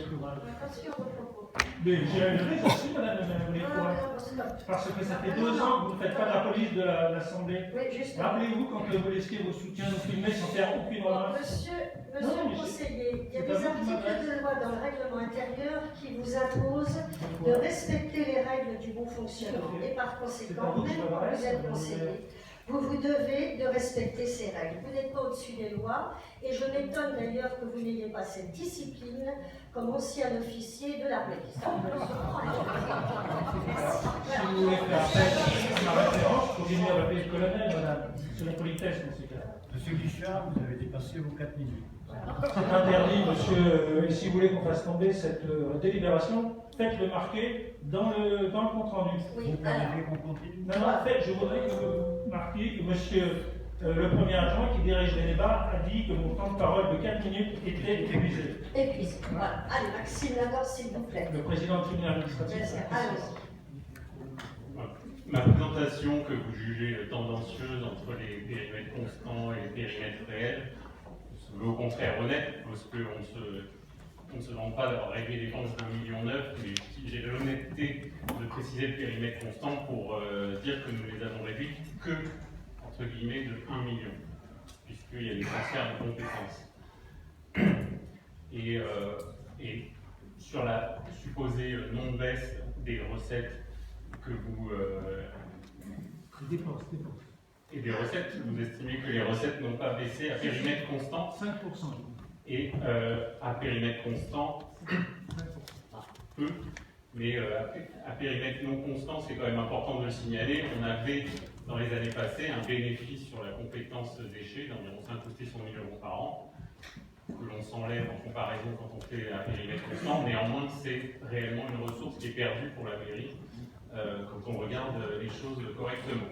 l'ouvrage. Attention à votre propos. Mais j'ai raison aussi, madame Lécoin. Parce que ça fait 2 ans que vous ne faites pas la police de l'Assemblée. Oui, justement. Rappelez-vous quand vous laissiez vos soutiens nous filmer sans faire aucune remarque. Monsieur Non, le mais conseiller, il y a c'est des pas vous qui articles de loi dans le règlement intérieur qui vous imposent de respecter les règles du bon fonctionnement. Et par conséquent, vous qui même quand m'adresse, vous êtes conseiller, vous devez de respecter ces règles. Vous n'êtes pas au-dessus des lois, et je m'étonne d'ailleurs que vous n'ayez pas cette discipline comme ancien officier de l'armée. Ça me surprend. Si vous voulez faire appel à ma référence, il faut venir appeler le colonel, madame. C'est la politesse dans ces cas. Monsieur Guichard, vous avez dépassé vos 4 minutes. C'est interdit, monsieur. Et si vous voulez qu'on fasse tomber cette délibération, faites-le marquer dans le compte rendu. Oui, Vous permettez qu'on continue? Non, en fait, je voudrais que vous marquiez que monsieur le premier adjoint qui dirige les débats a dit que mon temps de parole de 4 minutes était épuisé. épuisé. Voilà. Allez, Maxime Lagor, s'il vous plaît. Le président du tribunal administratif. Allez-y. Ma présentation que vous jugez tendancieuse entre les périmètres constants et les périmètres réels se veut au contraire honnête, parce qu'on ne se vante pas d'avoir réglé les dépenses d'1,9 million, mais j'ai l'honnêteté de préciser le périmètre constant pour dire que nous les avons réduits que, entre guillemets, de 1 million, puisqu'il y a des transferts de compétences. Et sur la supposée non-baisse des recettes que vous... Dépenses. Et des recettes, vous estimez que les recettes n'ont pas baissé à périmètre constant 5%. et à périmètre constant, peu, mais à périmètre non constant, c'est quand même important de le signaler. On avait, dans les années passées, un bénéfice sur la compétence déchets d'environ 5 ou 600 000 euros par an, que l'on s'enlève en comparaison quand on fait à périmètre constant. Néanmoins, c'est réellement une ressource qui est perdue pour la mairie quand on regarde les choses correctement.